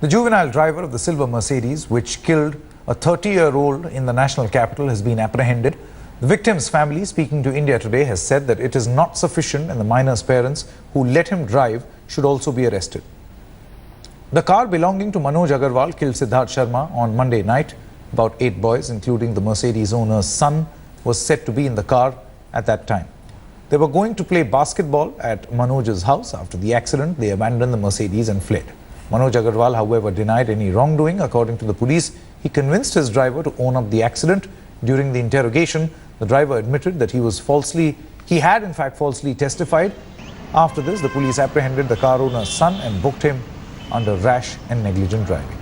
The juvenile driver of the silver Mercedes, which killed a 30-year-old in the national capital, has been apprehended. The victim's family, speaking to India Today, has said that it is not sufficient and the minor's parents, who let him drive, should also be arrested. The car belonging to Manoj Aggarwal killed Siddharth Sharma on Monday night. About 8 boys, including the Mercedes owner's son, was said to be in the car at that time. They were going to play basketball at Manoj's house. After the accident, they abandoned the Mercedes and fled. Manoj Aggarwal, however, denied any wrongdoing. According to the police, he convinced his driver to own up the accident. During the interrogation, the driver admitted that he had in fact falsely testified. After this, the police apprehended the car owner's son and booked him under rash and negligent driving.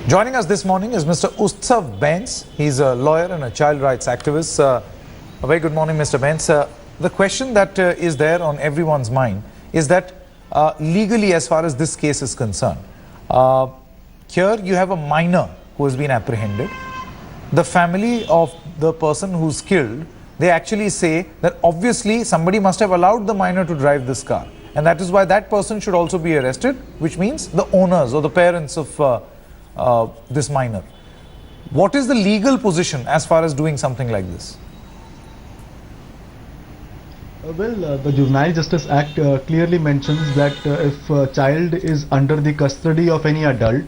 Joining us this morning is Mr. Utsav Bains. He's a lawyer and a child rights activist. A very good morning, Mr. Bains. The question that is there on everyone's mind is that legally, as far as this case is concerned, here you have a minor who has been apprehended. The family of the person who's killed, they actually say that obviously somebody must have allowed the minor to drive this car, and that is why that person should also be arrested, which means the owners or the parents of this minor. What is the legal position as far as doing something like this? The Juvenile Justice Act clearly mentions that if a child is under the custody of any adult,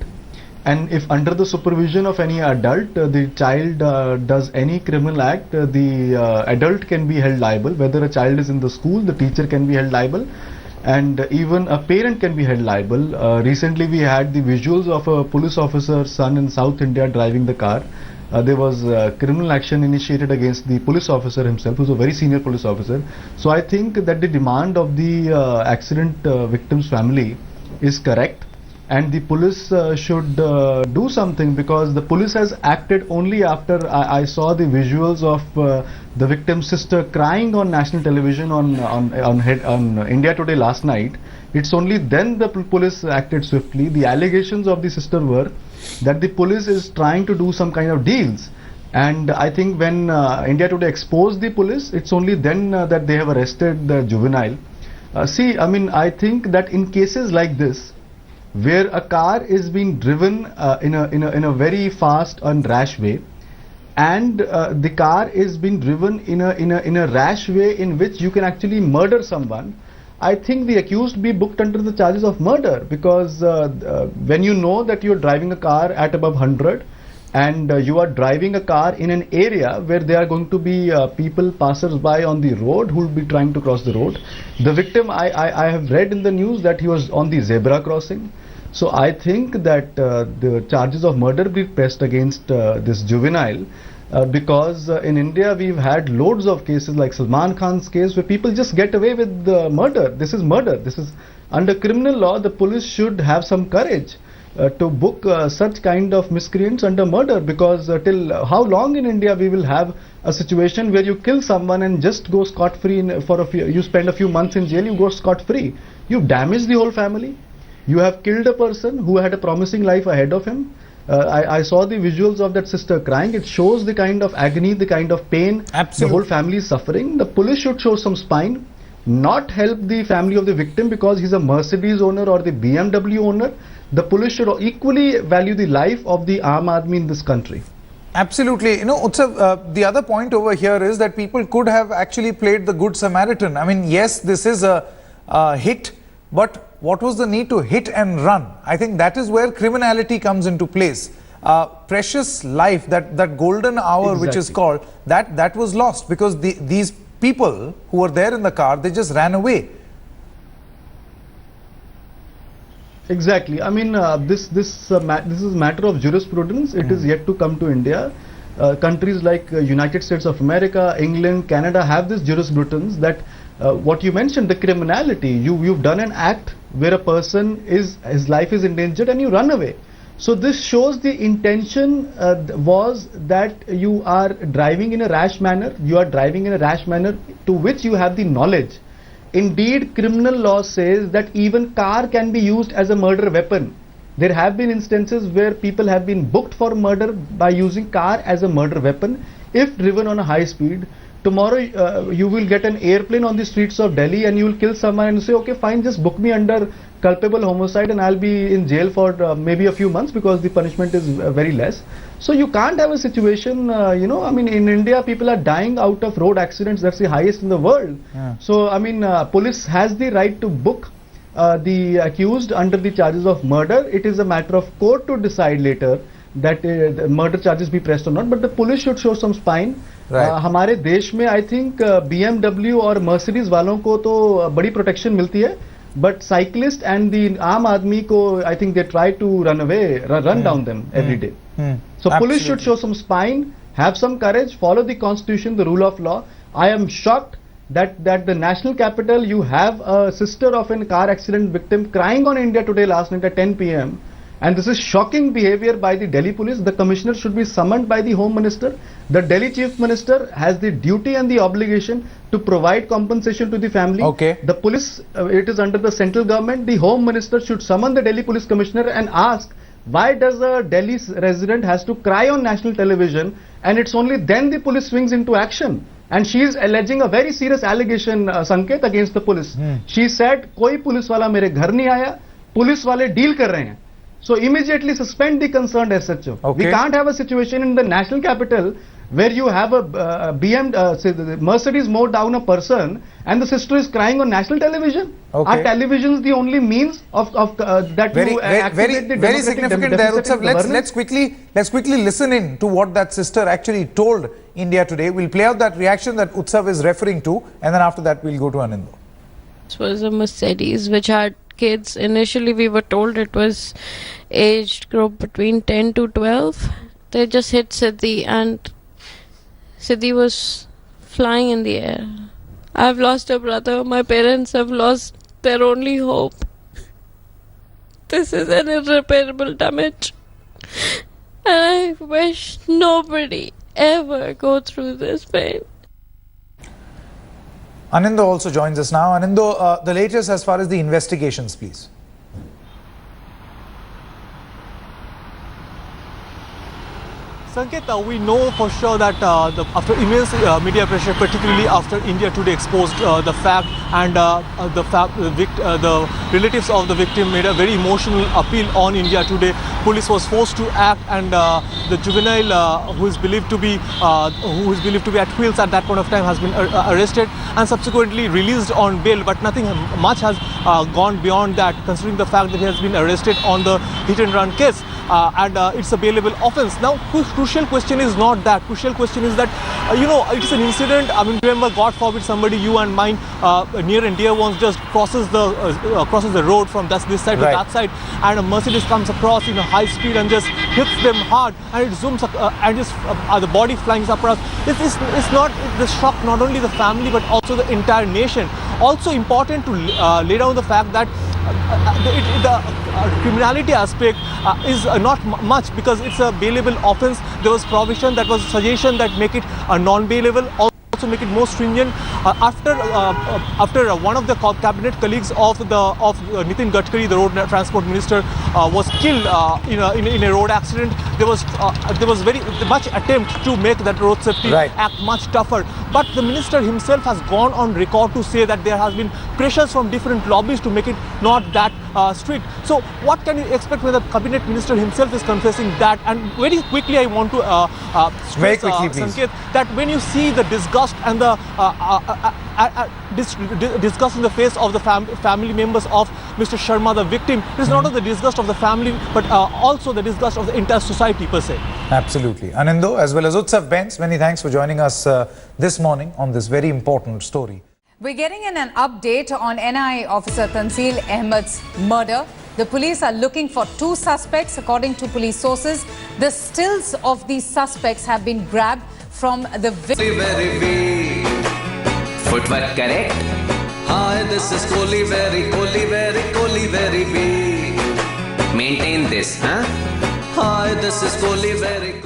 and if under the supervision of any adult, the child does any criminal act, the adult can be held liable. Whether a child is in the school, the teacher can be held liable, and even a parent can be held liable. Recently we had the visuals of a police officer's son in South India driving the car. There was criminal action initiated against the police officer himself, who's a very senior police officer. So I think that the demand of the accident victim's family is correct, and the police should do something, because the police has acted only after I saw the visuals of the victim's sister crying on national television on India Today last night. It's only then the police acted swiftly. The allegations of the sister were that the police is trying to do some kind of deals, and I think when India Today exposed the police, it's only then that they have arrested the juvenile. I think that in cases like this, where a car is being driven in a very fast and rash way, and the car is being driven in a rash way in which you can actually murder someone, I think the accused be booked under the charges of murder, because when you know that you're driving a car at above 100 and you are driving a car in an area where there are going to be people, passers-by on the road who will be trying to cross the road. The victim, I have read in the news that he was on the zebra crossing. So I think that the charges of murder be pressed against this juvenile, because in India we've had loads of cases like Salman Khan's case where people just get away with murder. This is murder. This is under criminal law. The police should have some courage to book such kind of miscreants under murder, because till how long in India we will have a situation where you kill someone and just go scot-free for you spend a few months in jail, you go scot-free. You damage the whole family. You have killed a person who had a promising life ahead of him. I saw the visuals of that sister crying. It shows the kind of agony, the kind of pain. Absolutely. The whole family is suffering. The police should show some spine, not help the family of the victim because he's a Mercedes owner or the BMW owner. The police should equally value the life of the Aam Aadmi in this country. Absolutely. You know, Utsav, the other point over here is that people could have actually played the Good Samaritan. I mean, yes, this is a hit, but what was the need to hit and run? I think that is where criminality comes into place. Precious life, that golden hour, exactly, which is called, that was lost because these people who were there in the car, they just ran away. Exactly. I mean, this is a matter of jurisprudence. It is yet to come to India. Countries like United States of America, England, Canada have this jurisprudence that what you mentioned, the criminality, you've done an act where a person his life is endangered and you run away. So this shows the intention was that you are driving in a rash manner. You are driving in a rash manner to which you have the knowledge. Indeed, criminal law says that even car can be used as a murder weapon. There have been instances where people have been booked for murder by using car as a murder weapon if driven on a high speed. tomorrow you will get an airplane on the streets of Delhi and you will kill someone and say, okay, fine, just book me under culpable homicide and I'll be in jail for maybe a few months because the punishment is very less. So you can't have a situation, you know, I mean, in India, people are dying out of road accidents. That's the highest in the world. Yeah. So, I mean, police has the right to book the accused under the charges of murder. It is a matter of court to decide later that the murder charges be pressed or not. But the police should show some spine. Right. हमारे देश में I think BMW और Mercedes वालों को तो बड़ी protection मिलती है. But cyclists and the आम आदमी को, I think they try to run down them every day. So police should show some spine, have some courage, follow the constitution, the rule of law. I am shocked that the national capital, you have a sister of a car accident victim crying on India today last night at 10 p.m. And this is shocking behavior by the Delhi police. The commissioner should be summoned by the Home Minister. The Delhi Chief Minister has the duty and the obligation to provide compensation to the family. Okay. The police, it is under the central government. The Home Minister should summon the Delhi Police Commissioner and ask, why does a Delhi resident has to cry on national television, and it's only then the police swings into action. And she is alleging a very serious allegation, Sanket, against the police. She said, कोई police वाला मेरे घर नहीं आया, police वाले deal कर रहे हैं. So immediately suspend the concerned SHO. Okay. We can't have a situation in the national capital where you have a say the Mercedes mowed down a person and the sister is crying on national television. Okay. Are televisions the only means of that you activate the very significant there, Utsav. Let's quickly listen in to what that sister actually told India Today. We'll play out that reaction that Utsav is referring to, and then after that we'll go to Anindo. This was a Mercedes which had kids. Initially we were told it was aged group between 10 to 12. They just hit Siddhi and Siddhi was flying in the air. I've lost a brother. My parents have lost their only hope. This is an irreparable damage. And I wish nobody ever go through this pain. Anindo also joins us now. Anindo, the latest as far as the investigations, please. Sanket, we know for sure that after immense media pressure, particularly after India Today exposed the fact, and the relatives of the victim made a very emotional appeal on India Today, police was forced to act, and the juvenile who is believed to be at wheels at that point of time has been arrested and subsequently released on bail. But nothing much has gone beyond that, considering the fact that he has been arrested on the hit and run case. And it's a bailable offence. Now, crucial question is not that. Crucial question is that, you know, it is an incident. I mean, remember, God forbid, somebody, you and mine, near and dear ones, just crosses the road from this side to that side, and a Mercedes comes across in a high speed and just hits them hard, and it zooms up, and just the body flying across. It's not the shock, not only the family but also the entire nation. Also important to lay down the fact that the criminality aspect is not much, because it's a bailable offence. There was provision, that was suggestion that make it non-bailable, also make it more stringent. After one of the cabinet colleagues of Nitin Gadkari, the road transport minister, was killed in a road accident, there was very much attempt to make that road safety act much tougher. But the minister himself has gone on record to say that there has been pressures from different lobbies to make it not that strict. So what can you expect when the cabinet minister himself is confessing that? And very quickly I want to stress, Sanket, that when you see the disgust and the disgust in the face of the family members of Mr. Sharma, the victim, it is not only the disgust of the family but also the disgust of the entire society per se. Absolutely. Anindo, as well as Utsav Benz, many thanks for joining us this morning on this very important story. We're getting in an update on NIA officer Tanzeel Ahmed's murder. The police are looking for 2 suspects. According to police sources, the stills of these suspects have been grabbed from the footwork correct. Hi, this is Kohli very big. Maintain this, huh? Hi, this is Kohli very